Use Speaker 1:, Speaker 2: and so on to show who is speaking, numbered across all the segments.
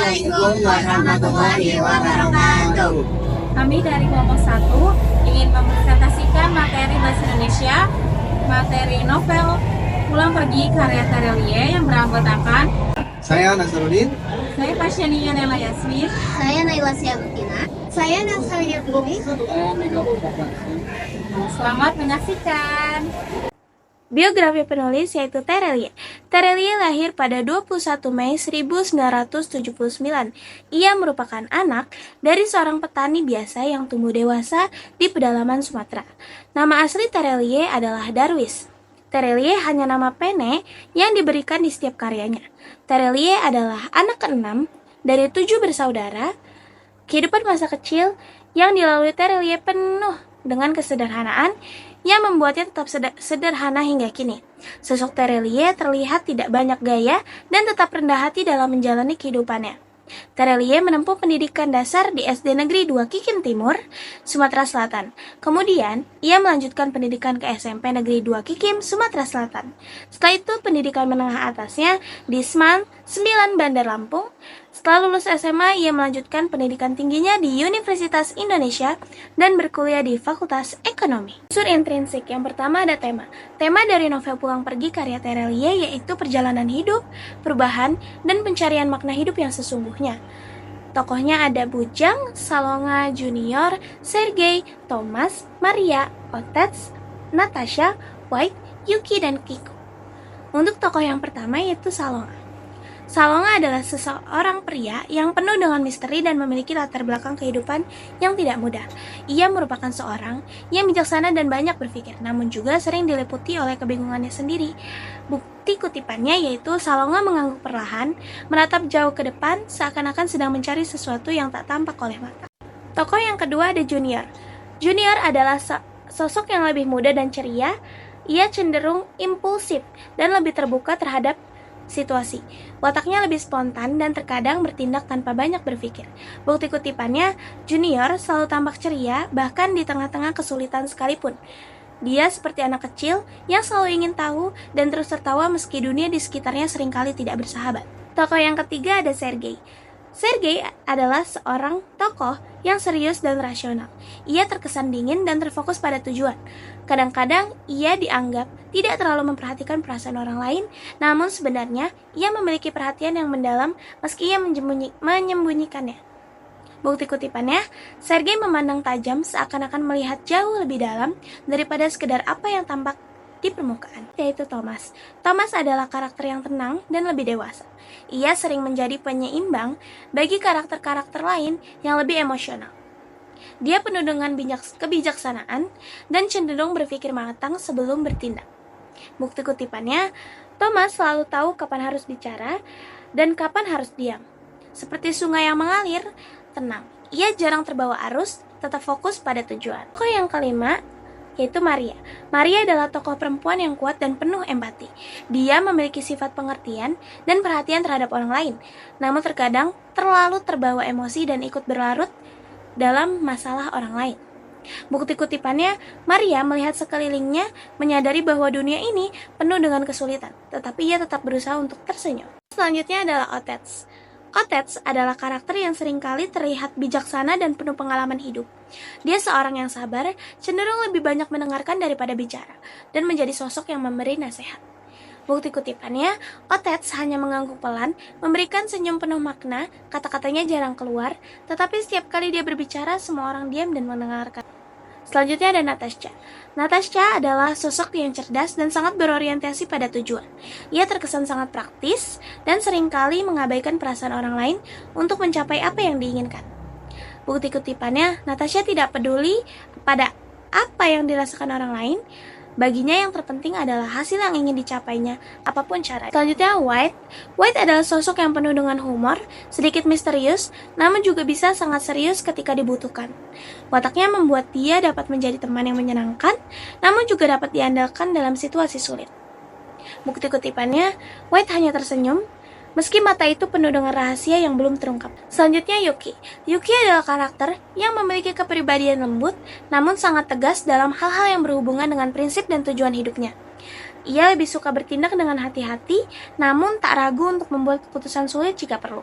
Speaker 1: Assalamualaikum warahmatullahi wabarakatuh.
Speaker 2: Kami dari kelompok 1 ingin mempresentasikan materi bahasa Indonesia, materi novel Pulang Pergi karya Terelie yang beranggotakan
Speaker 3: Saya Nasruddin.
Speaker 2: saya Pasiania Nela Yasmin.
Speaker 1: Saya Naila Siabutina. Saya Nasalia Bumi.
Speaker 2: Selamat menyaksikan.
Speaker 4: Biografi penulis yaitu Terelie. Terelie lahir pada 21 Mei 1979. Ia merupakan anak dari seorang petani biasa yang tumbuh dewasa di pedalaman Sumatera. Nama asli Terelie adalah Darwis. Terelie hanya nama pene yang diberikan di setiap karyanya. Terelie adalah anak keenam dari 7 bersaudara. Kehidupan masa kecil yang dilalui Terelie penuh dengan kesederhanaan yang membuatnya tetap sederhana hingga kini. Sosok Terelie terlihat tidak banyak gaya dan tetap rendah hati dalam menjalani kehidupannya. Terelie menempuh pendidikan dasar di SD Negeri 2 Kikim Timur, Sumatera Selatan. Kemudian, ia melanjutkan pendidikan ke SMP Negeri 2 Kikim, Sumatera Selatan. Setelah itu, pendidikan menengah atasnya di SMAN 9 Bandar Lampung. Setelah lulus SMA, ia melanjutkan pendidikan tingginya di Universitas Indonesia dan berkuliah di Fakultas Ekonomi. Unsur intrinsik yang pertama ada tema. Tema dari novel Pulang Pergi karya Terelie yaitu perjalanan hidup, perubahan, dan pencarian makna hidup yang sesungguhnya. Tokohnya ada Bujang, Salonga Junior, Sergei, Thomas, Maria, Otets, Natasha, White, Yuki, dan Kiko. Untuk tokoh yang pertama yaitu Salonga. Salonga adalah seseorang pria yang penuh dengan misteri dan memiliki latar belakang kehidupan yang tidak mudah. Ia merupakan seorang yang bijaksana dan banyak berpikir, namun juga sering diliputi oleh kebingungannya sendiri. Bukti kutipannya yaitu Salonga mengangguk perlahan, menatap jauh ke depan, seakan-akan sedang mencari sesuatu yang tak tampak oleh mata. Tokoh yang kedua ada Junior. Junior adalah sosok yang lebih muda dan ceria. Ia cenderung impulsif dan lebih terbuka terhadap situasi. Wataknya lebih spontan dan terkadang bertindak tanpa banyak berpikir. Bukti kutipannya, Junior selalu tampak ceria bahkan di tengah-tengah kesulitan sekalipun. Dia seperti anak kecil yang selalu ingin tahu dan terus tertawa meski dunia di sekitarnya seringkali tidak bersahabat. Tokoh yang ketiga ada Sergei. Sergei adalah seorang tokoh yang serius dan rasional. Ia terkesan dingin dan terfokus pada tujuan. Kadang-kadang ia dianggap tidak terlalu memperhatikan perasaan orang lain, namun sebenarnya ia memiliki perhatian yang mendalam meski ia menyembunyikannya. Bukti kutipannya, Sergei memandang tajam seakan-akan melihat jauh lebih dalam daripada sekedar apa yang tampak di permukaan, yaitu Thomas. Thomas adalah karakter yang tenang dan lebih dewasa. Ia sering menjadi penyeimbang bagi karakter-karakter lain yang lebih emosional. Dia penuh dengan kebijaksanaan dan cenderung berpikir matang sebelum bertindak. Bukti kutipannya, Thomas selalu tahu kapan harus bicara dan kapan harus diam. Seperti sungai yang mengalir, tenang. Ia jarang terbawa arus, tetap fokus pada tujuan. Tokoh yang kelima yaitu Maria. Maria adalah tokoh perempuan yang kuat dan penuh empati. Dia memiliki sifat pengertian dan perhatian terhadap orang lain, namun terkadang terlalu terbawa emosi dan ikut berlarut dalam masalah orang lain. Bukti kutipannya, Maria melihat sekelilingnya, menyadari bahwa dunia ini penuh dengan kesulitan, tetapi ia tetap berusaha untuk tersenyum. Selanjutnya adalah Otets. Otets adalah karakter yang seringkali terlihat bijaksana dan penuh pengalaman hidup. Dia seorang yang sabar, cenderung lebih banyak mendengarkan daripada bicara, dan menjadi sosok yang memberi nasihat. Bukti kutipannya, Otets hanya mengangguk pelan, memberikan senyum penuh makna, kata-katanya jarang keluar, tetapi setiap kali dia berbicara, semua orang diam dan mendengarkan. Selanjutnya ada Natasha. Natasha adalah sosok yang cerdas dan sangat berorientasi pada tujuan. Ia terkesan sangat praktis dan seringkali mengabaikan perasaan orang lain untuk mencapai apa yang diinginkan. Bukti kutipannya, Natasha tidak peduli pada apa yang dirasakan orang lain. Baginya yang terpenting adalah hasil yang ingin dicapainya, apapun caranya. Selanjutnya White. White adalah sosok yang penuh dengan humor, sedikit misterius, namun juga bisa sangat serius ketika dibutuhkan. Wataknya membuat dia dapat menjadi teman yang menyenangkan, namun juga dapat diandalkan dalam situasi sulit. Bukti kutipannya, White hanya tersenyum, meski mata itu penuh dengan rahasia yang belum terungkap. Selanjutnya Yuki. Yuki adalah karakter yang memiliki kepribadian lembut, namun sangat tegas dalam hal-hal yang berhubungan dengan prinsip dan tujuan hidupnya. Ia lebih suka bertindak dengan hati-hati, namun tak ragu untuk membuat keputusan sulit jika perlu.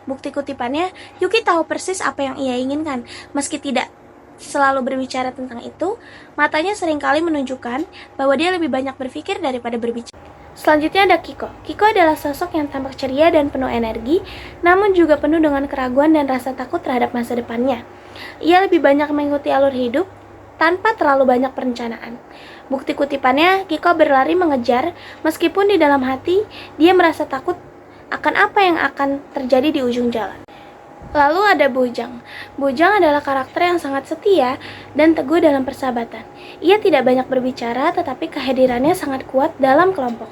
Speaker 4: Bukti kutipannya, Yuki tahu persis apa yang ia inginkan. Meski tidak selalu berbicara tentang itu, matanya seringkali menunjukkan bahwa dia lebih banyak berpikir daripada berbicara. Selanjutnya ada Kiko. Kiko adalah sosok yang tampak ceria dan penuh energi, namun juga penuh dengan keraguan dan rasa takut terhadap masa depannya. Ia lebih banyak mengikuti alur hidup tanpa terlalu banyak perencanaan. Bukti kutipannya, Kiko berlari mengejar, meskipun di dalam hati dia merasa takut akan apa yang akan terjadi di ujung jalan. Lalu ada Bujang. Bujang adalah karakter yang sangat setia dan teguh dalam persahabatan. Ia tidak banyak berbicara, tetapi kehadirannya sangat kuat dalam kelompok.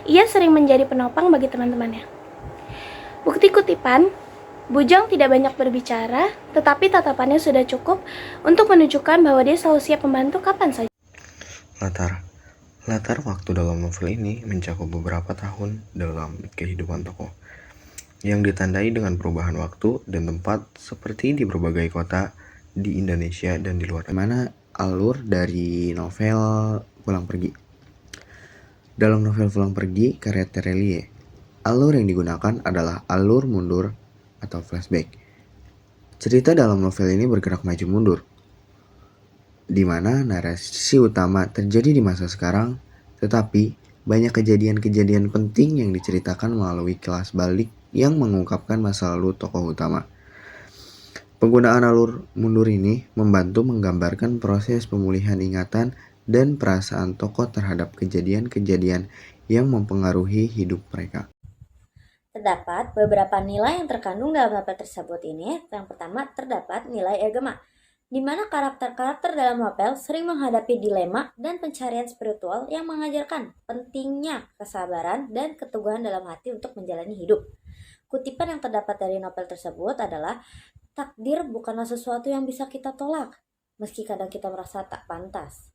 Speaker 4: Ia sering menjadi penopang bagi teman-temannya. Bukti kutipan, Bujang tidak banyak berbicara, tetapi tatapannya sudah cukup untuk menunjukkan bahwa dia selalu siap membantu kapan saja.
Speaker 5: Latar waktu dalam novel ini mencakup beberapa tahun dalam kehidupan tokoh, yang ditandai dengan perubahan waktu dan tempat seperti di berbagai kota di Indonesia dan di luar.
Speaker 3: Mana alur dari novel Pulang Pergi? Dalam novel Pulang Pergi karya Terelie, alur yang digunakan adalah alur mundur atau flashback. Cerita dalam novel ini bergerak maju mundur, di mana narasi utama terjadi di masa sekarang, tetapi banyak kejadian-kejadian penting yang diceritakan melalui kelas balik yang mengungkapkan masa lalu tokoh utama. Penggunaan alur mundur ini membantu menggambarkan proses pemulihan ingatan dan perasaan tokoh terhadap kejadian-kejadian yang mempengaruhi hidup mereka.
Speaker 6: Terdapat beberapa nilai yang terkandung dalam novel tersebut ini. Yang pertama, terdapat nilai agama, di mana karakter-karakter dalam novel sering menghadapi dilema dan pencarian spiritual yang mengajarkan pentingnya kesabaran dan keteguhan dalam hati untuk menjalani hidup. Kutipan yang terdapat dari novel tersebut adalah, takdir bukanlah sesuatu yang bisa kita tolak, meski kadang kita merasa tak pantas.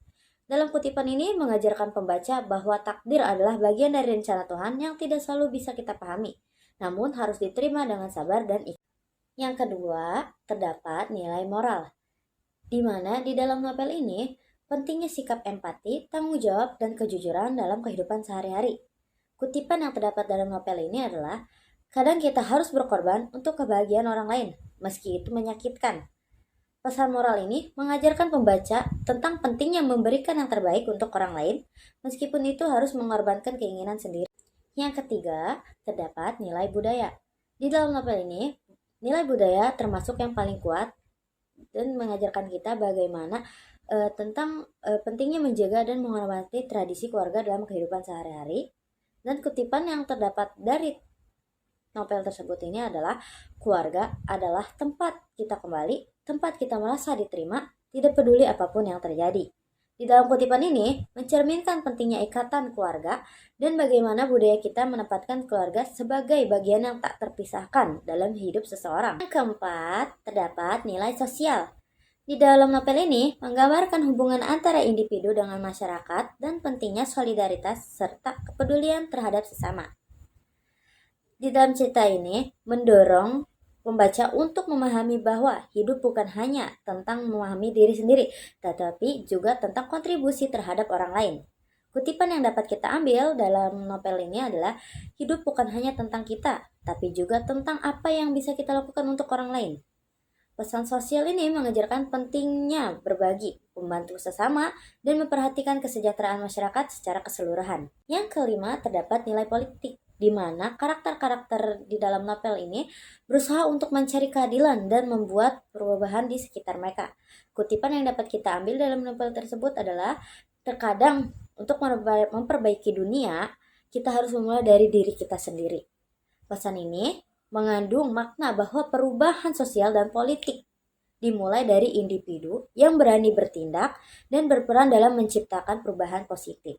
Speaker 6: Dalam kutipan ini mengajarkan pembaca bahwa takdir adalah bagian dari rencana Tuhan yang tidak selalu bisa kita pahami, namun harus diterima dengan sabar dan ikhlas. Yang kedua, terdapat nilai moral, di mana di dalam novel ini pentingnya sikap empati, tanggung jawab, dan kejujuran dalam kehidupan sehari-hari. Kutipan yang terdapat dalam novel ini adalah, kadang kita harus berkorban untuk kebahagiaan orang lain, meski itu menyakitkan. Pesan moral ini mengajarkan pembaca tentang pentingnya memberikan yang terbaik untuk orang lain, meskipun itu harus mengorbankan keinginan sendiri. Yang ketiga, terdapat nilai budaya. Di dalam novel ini, nilai budaya termasuk yang paling kuat dan mengajarkan kita bagaimana tentang pentingnya menjaga dan menghormati tradisi keluarga dalam kehidupan sehari-hari. Dan kutipan yang terdapat dari novel tersebut ini adalah, keluarga adalah tempat kita kembali, tempat kita merasa diterima, tidak peduli apapun yang terjadi. Di dalam kutipan ini mencerminkan pentingnya ikatan keluarga dan bagaimana budaya kita menempatkan keluarga sebagai bagian yang tak terpisahkan dalam hidup seseorang. Yang keempat, terdapat nilai sosial. Di dalam novel ini menggambarkan hubungan antara individu dengan masyarakat dan pentingnya solidaritas serta kepedulian terhadap sesama. Di dalam cerita ini mendorong pembaca untuk memahami bahwa hidup bukan hanya tentang memahami diri sendiri, tetapi juga tentang kontribusi terhadap orang lain. Kutipan yang dapat kita ambil dalam novel ini adalah, hidup bukan hanya tentang kita, tapi juga tentang apa yang bisa kita lakukan untuk orang lain. Pesan sosial ini mengajarkan pentingnya berbagi, membantu sesama, dan memperhatikan kesejahteraan masyarakat secara keseluruhan. Yang kelima, terdapat nilai politik, di mana karakter-karakter di dalam novel ini berusaha untuk mencari keadilan dan membuat perubahan di sekitar mereka. Kutipan yang dapat kita ambil dalam novel tersebut adalah, terkadang untuk memperbaiki dunia, kita harus memulai dari diri kita sendiri. Pesan ini mengandung makna bahwa perubahan sosial dan politik dimulai dari individu yang berani bertindak dan berperan dalam menciptakan perubahan positif.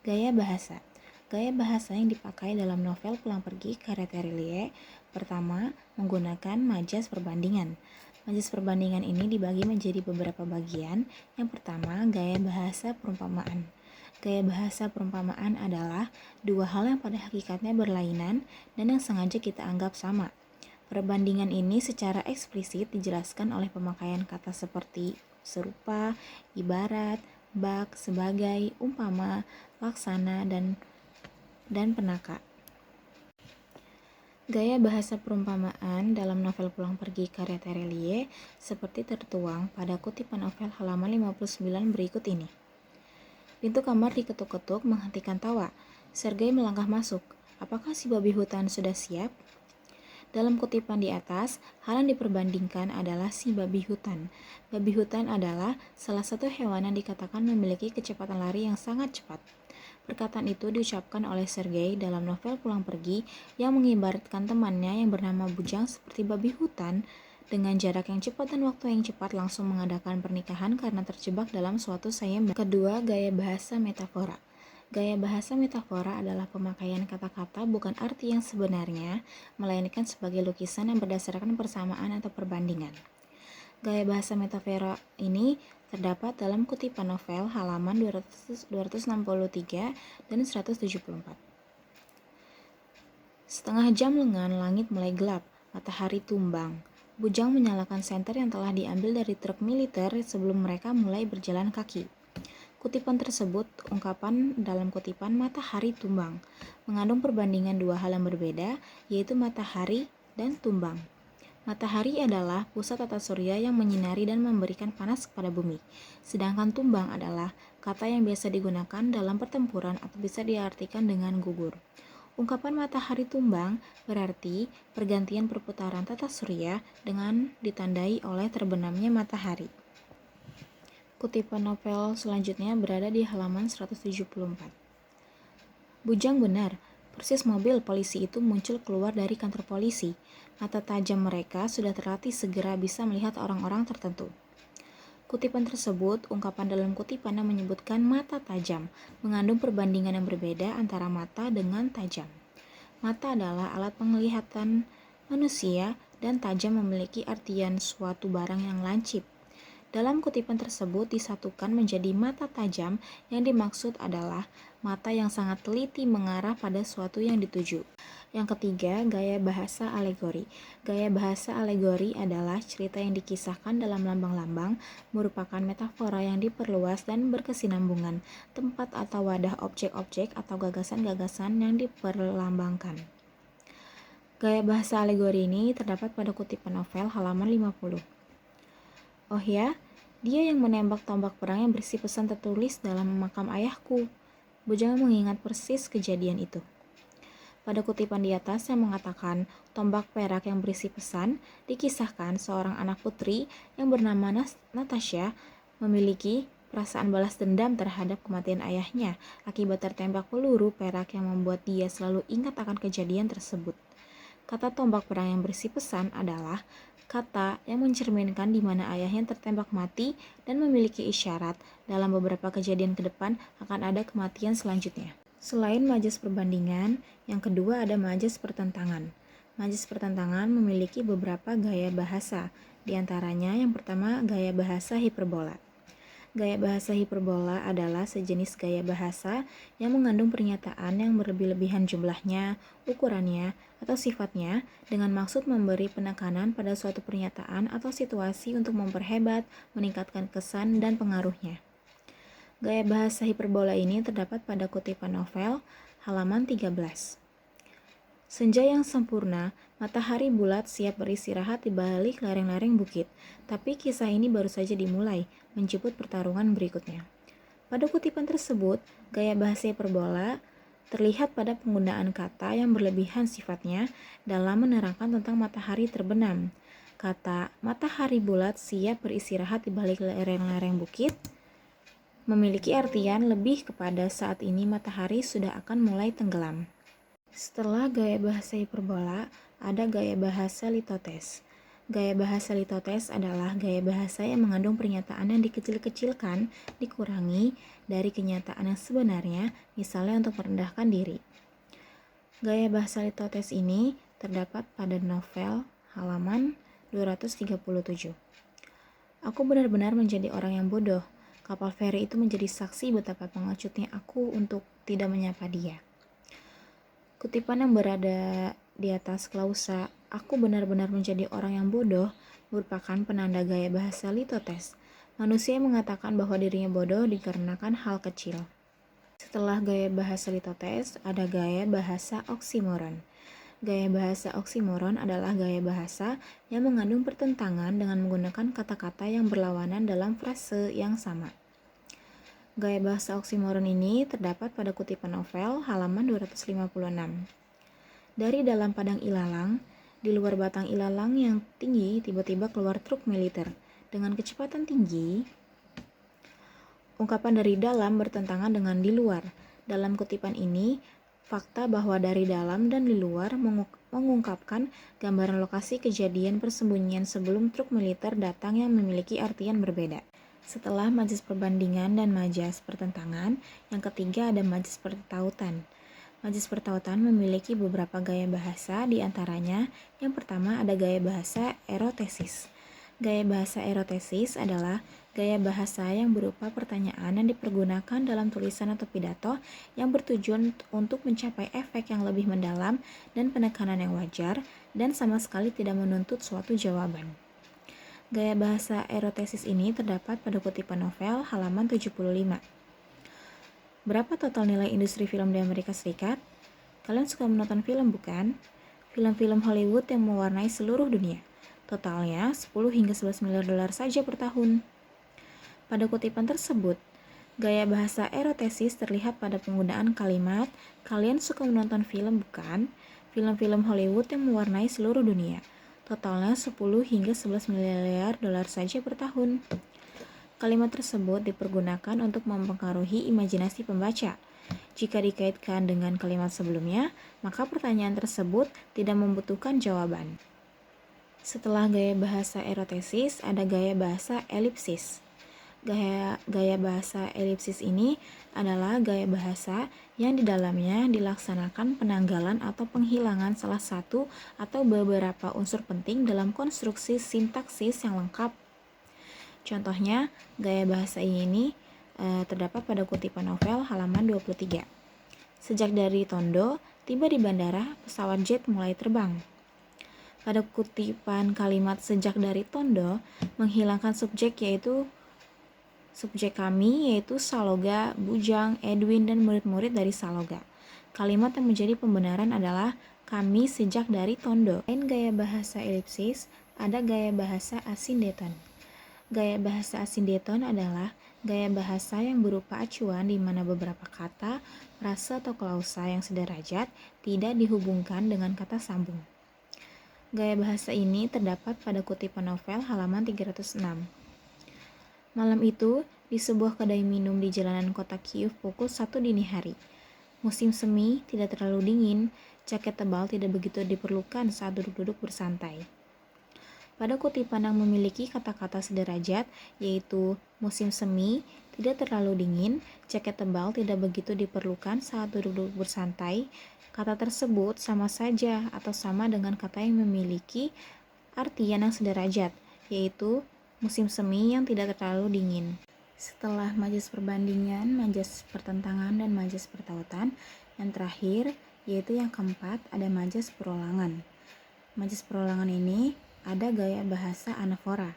Speaker 7: Gaya bahasa. Gaya bahasa yang dipakai dalam novel Pulang Pergi karya Terelie, pertama, menggunakan majas perbandingan. Majas perbandingan ini dibagi menjadi beberapa bagian. Yang pertama, gaya bahasa perumpamaan. Gaya bahasa perumpamaan adalah dua hal yang pada hakikatnya berlainan dan yang sengaja kita anggap sama. Perbandingan ini secara eksplisit dijelaskan oleh pemakaian kata seperti serupa, ibarat, bak, sebagai, umpama, laksana, dan penaka. Gaya bahasa perumpamaan dalam novel Pulang Pergi karya Terelie seperti tertuang pada kutipan novel halaman 59 berikut ini. Pintu kamar diketuk-ketuk menghentikan tawa. Sergei melangkah masuk. Apakah si babi hutan sudah siap? Dalam kutipan di atas, hal yang diperbandingkan adalah si babi hutan. Babi hutan adalah salah satu hewan yang dikatakan memiliki kecepatan lari yang sangat cepat. Perkataan itu diucapkan oleh Sergei dalam novel Pulang Pergi yang mengibaratkan temannya yang bernama Bujang seperti babi hutan dengan jarak yang cepat dan waktu yang cepat langsung mengadakan pernikahan karena terjebak dalam suatu sayembara. Kedua, gaya bahasa metafora. Gaya bahasa metafora adalah pemakaian kata-kata bukan arti yang sebenarnya, melainkan sebagai lukisan yang berdasarkan persamaan atau perbandingan. Gaya bahasa metafora ini terdapat dalam kutipan novel halaman 263 dan 174. Setengah jam lengan, langit mulai gelap, matahari tumbang. Bujang menyalakan senter yang telah diambil dari truk militer sebelum mereka mulai berjalan kaki. Kutipan tersebut, ungkapan dalam kutipan matahari tumbang, mengandung perbandingan dua hal yang berbeda, yaitu matahari dan tumbang. Matahari adalah pusat tata surya yang menyinari dan memberikan panas kepada bumi, sedangkan tumbang adalah kata yang biasa digunakan dalam pertempuran atau bisa diartikan dengan gugur. Ungkapan matahari tumbang berarti pergantian perputaran tata surya dengan ditandai oleh terbenamnya matahari. Kutipan novel selanjutnya berada di halaman 174. Bujang benar, persis mobil polisi itu muncul keluar dari kantor polisi. Mata tajam mereka sudah terlatih segera bisa melihat orang-orang tertentu. Kutipan tersebut, ungkapan dalam kutipan yang menyebutkan mata tajam, mengandung perbandingan yang berbeda antara mata dengan tajam. Mata adalah alat penglihatan manusia dan tajam memiliki artian suatu barang yang lancip. Dalam kutipan tersebut disatukan menjadi mata tajam yang dimaksud adalah mata yang sangat teliti mengarah pada suatu yang dituju. Yang ketiga, gaya bahasa alegori. Gaya bahasa alegori adalah cerita yang dikisahkan dalam lambang-lambang, merupakan metafora yang diperluas dan berkesinambungan, tempat atau wadah objek-objek atau gagasan-gagasan yang diperlambangkan. Gaya bahasa alegori ini terdapat pada kutipan novel halaman 50. Oh ya, dia yang menembak tombak perang yang berisi pesan tertulis dalam makam ayahku. Bujang mengingat persis kejadian itu. Pada kutipan di atas yang mengatakan tombak perak yang berisi pesan, dikisahkan seorang anak putri yang bernama Natasha memiliki perasaan balas dendam terhadap kematian ayahnya akibat tertembak peluru perak yang membuat dia selalu ingat akan kejadian tersebut. Kata tombak perang yang berisi pesan adalah kata yang mencerminkan di mana ayahnya tertembak mati dan memiliki isyarat dalam beberapa kejadian ke depan akan ada kematian selanjutnya. Selain majas perbandingan, yang kedua ada majas pertentangan. Majas pertentangan memiliki beberapa gaya bahasa, di antaranya yang pertama gaya bahasa hiperbola. Gaya bahasa hiperbola adalah sejenis gaya bahasa yang mengandung pernyataan yang berlebih-lebihan jumlahnya, ukurannya, atau sifatnya dengan maksud memberi penekanan pada suatu pernyataan atau situasi untuk memperhebat, meningkatkan kesan dan pengaruhnya. Gaya bahasa hiperbola ini terdapat pada kutipan novel halaman 13. Senja yang sempurna, matahari bulat siap beristirahat di balik lereng-lereng bukit. Tapi kisah ini baru saja dimulai, menjemput pertarungan berikutnya. Pada kutipan tersebut, gaya bahasa hiperbola terlihat pada penggunaan kata yang berlebihan sifatnya dalam menerangkan tentang matahari terbenam. Kata matahari bulat siap beristirahat di balik lereng-lereng bukit memiliki artian lebih kepada saat ini matahari sudah akan mulai tenggelam. Setelah gaya bahasa hiperbola, ada gaya bahasa litotes. Gaya bahasa litotes adalah gaya bahasa yang mengandung pernyataan yang dikecil-kecilkan, dikurangi dari kenyataan yang sebenarnya, misalnya untuk merendahkan diri. Gaya bahasa litotes ini terdapat pada novel halaman 237. Aku benar-benar menjadi orang yang bodoh. Kapal feri itu menjadi saksi betapa pengecutnya aku untuk tidak menyapa dia. Kutipan yang berada di atas klausa, aku benar-benar menjadi orang yang bodoh, merupakan penanda gaya bahasa litotes. Manusia mengatakan bahwa dirinya bodoh dikarenakan hal kecil. Setelah gaya bahasa litotes, ada gaya bahasa oksimoron. Gaya bahasa oksimoron adalah gaya bahasa yang mengandung pertentangan dengan menggunakan kata-kata yang berlawanan dalam frase yang sama. Gaya bahasa oksimoron ini terdapat pada kutipan novel halaman 256. Dari dalam padang ilalang, di luar batang ilalang yang tinggi tiba-tiba keluar truk militer. Dengan kecepatan tinggi, ungkapan dari dalam bertentangan dengan di luar. Dalam kutipan ini, fakta bahwa dari dalam dan di luar mengungkapkan gambaran lokasi kejadian persembunyian sebelum truk militer datang yang memiliki artian berbeda. Setelah majas perbandingan dan majas pertentangan, yang ketiga ada majas pertautan. Majas pertautan memiliki beberapa gaya bahasa, di antaranya yang pertama ada gaya bahasa erotesis. Gaya bahasa erotesis adalah gaya bahasa yang berupa pertanyaan yang dipergunakan dalam tulisan atau pidato yang bertujuan untuk mencapai efek yang lebih mendalam dan penekanan yang wajar dan sama sekali tidak menuntut suatu jawaban. Gaya bahasa erotesis ini terdapat pada kutipan novel halaman 75. Berapa total nilai industri film di Amerika Serikat? Kalian suka menonton film, bukan? Film-film Hollywood yang mewarnai seluruh dunia. Totalnya 10 hingga 11 miliar dolar saja per tahun. Pada kutipan tersebut, gaya bahasa erotesis terlihat pada penggunaan kalimat, kalian suka menonton film, bukan? Film-film Hollywood yang mewarnai seluruh dunia. Totalnya 10 hingga 11 miliar dolar saja per tahun. Kalimat tersebut dipergunakan untuk mempengaruhi imajinasi pembaca. Jika dikaitkan dengan kalimat sebelumnya, maka pertanyaan tersebut tidak membutuhkan jawaban. Setelah gaya bahasa erotesis, ada gaya bahasa elipsis. Gaya bahasa elipsis ini adalah gaya bahasa yang di dalamnya dilaksanakan penanggalan atau penghilangan salah satu atau beberapa unsur penting dalam konstruksi sintaksis yang lengkap. Contohnya, gaya bahasa ini terdapat pada kutipan novel halaman 23. Sejak dari Tondo, tiba di bandara, pesawat jet mulai terbang. Pada kutipan kalimat sejak dari Tondo, menghilangkan subjek kami yaitu Saloga, Bujang, Edwin, dan murid-murid dari Saloga. Kalimat yang menjadi pembenaran adalah kami sejak dari Tondo. Selain gaya bahasa elipsis, ada gaya bahasa asindeton. Gaya bahasa asindeton adalah gaya bahasa yang berupa acuan di mana beberapa kata, frase atau klausa yang sederajat tidak dihubungkan dengan kata sambung. Gaya bahasa ini terdapat pada kutipan novel halaman 306. Malam itu, di sebuah kedai minum di jalanan kota Kiev pukul 1 dini hari. Musim semi, tidak terlalu dingin, jaket tebal tidak begitu diperlukan saat duduk-duduk bersantai. Pada kutipan yang memiliki kata-kata sederajat, yaitu musim semi, tidak terlalu dingin, jaket tebal tidak begitu diperlukan saat duduk-duduk bersantai, kata tersebut sama saja atau sama dengan kata yang memiliki artian yang sederajat, yaitu musim semi yang tidak terlalu dingin. Setelah majas perbandingan, majas pertentangan, dan majas pertautan, yang terakhir, yaitu yang keempat, ada majas perolangan. Majas perolangan ini ada gaya bahasa anafora.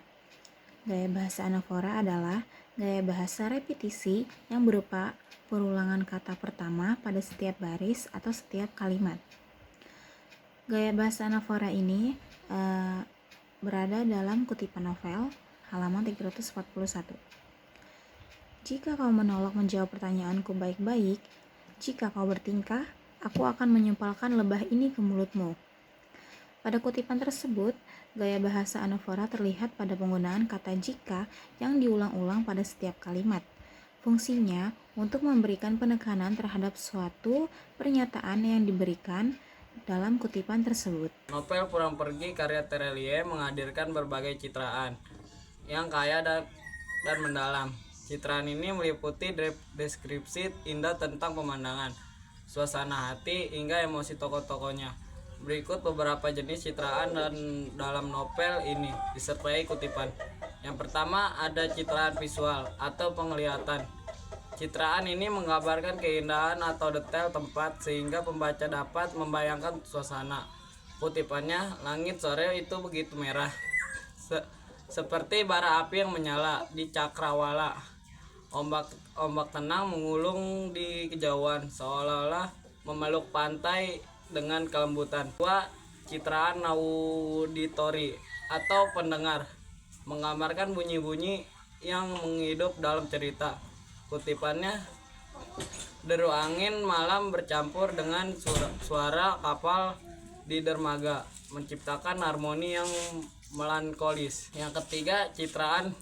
Speaker 7: Gaya bahasa anafora adalah gaya bahasa repetisi yang berupa perulangan kata pertama pada setiap baris atau setiap kalimat. Gaya bahasa anafora ini berada dalam kutipan novel halaman 341. Jika kau menolak menjawab pertanyaanku baik-baik, jika kau bertingkah, aku akan menyempalkan lebah ini ke mulutmu. Pada kutipan tersebut, gaya bahasa anafora terlihat pada penggunaan kata jika yang diulang-ulang pada setiap kalimat. Fungsinya untuk memberikan penekanan terhadap suatu pernyataan yang diberikan dalam kutipan tersebut.
Speaker 8: Novel Pulang Pergi karya Terelie menghadirkan berbagai citraan yang kaya dan mendalam. Citraan ini meliputi deskripsi indah tentang pemandangan, suasana hati, hingga emosi tokoh-tokohnya. Berikut beberapa jenis citraan dalam novel ini disertai kutipan. Yang pertama ada citraan visual atau penglihatan. Citraan ini menggambarkan keindahan atau detail tempat sehingga pembaca dapat membayangkan suasana. Kutipannya, langit sore itu begitu merah, seperti bara api yang menyala di cakrawala. Ombak tenang mengulung di kejauhan, seolah-olah memeluk pantai dengan kelembutan. Dua, citraan auditori atau pendengar, menggambarkan bunyi-bunyi yang menghidup dalam cerita. Kutipannya, deru angin malam bercampur dengan suara kapal di dermaga, menciptakan harmoni yang melankolis. Yang ketiga, citraan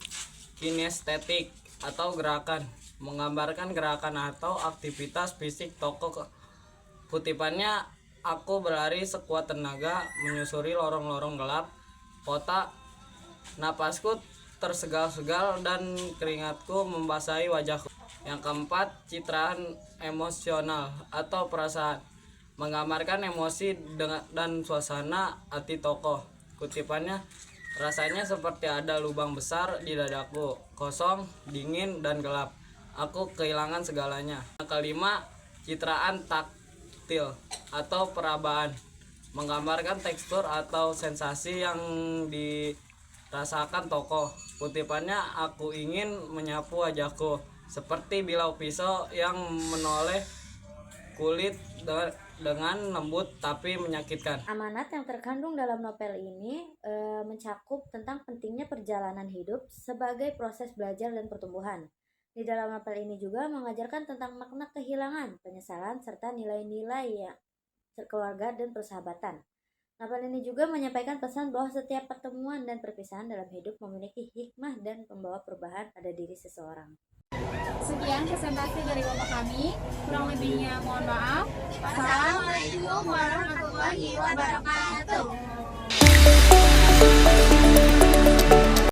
Speaker 8: kinestetik atau gerakan, menggambarkan gerakan atau aktivitas fisik tokoh. Kutipannya, aku berlari sekuat tenaga menyusuri lorong-lorong gelap kota. Napasku tersegal-segal dan keringatku membasahi wajahku. Yang keempat, citraan emosional atau perasaan, menggambarkan emosi dan suasana hati tokoh. Kutipannya, rasanya seperti ada lubang besar di dadaku, kosong, dingin, dan gelap. Aku kehilangan segalanya. Yang kelima, citraan taktil atau perabaan, menggambarkan tekstur atau sensasi yang dirasakan tokoh. Kutipannya, aku ingin menyapu wajahku seperti bilau pisau yang menoleh kulit dengan lembut tapi menyakitkan.
Speaker 6: Amanat yang terkandung dalam novel ini mencakup tentang pentingnya perjalanan hidup sebagai proses belajar dan pertumbuhan. Di dalam novel ini juga mengajarkan tentang makna kehilangan, penyesalan, serta nilai-nilai keluarga dan persahabatan. Novel ini juga menyampaikan pesan bahwa setiap pertemuan dan perpisahan dalam hidup memiliki hikmah dan membawa perubahan pada diri seseorang.
Speaker 2: Sekian presentasi dari Bapak kami, kurang lebihnya mohon maaf.
Speaker 1: Wassalamualaikum warahmatullahi wabarakatuh.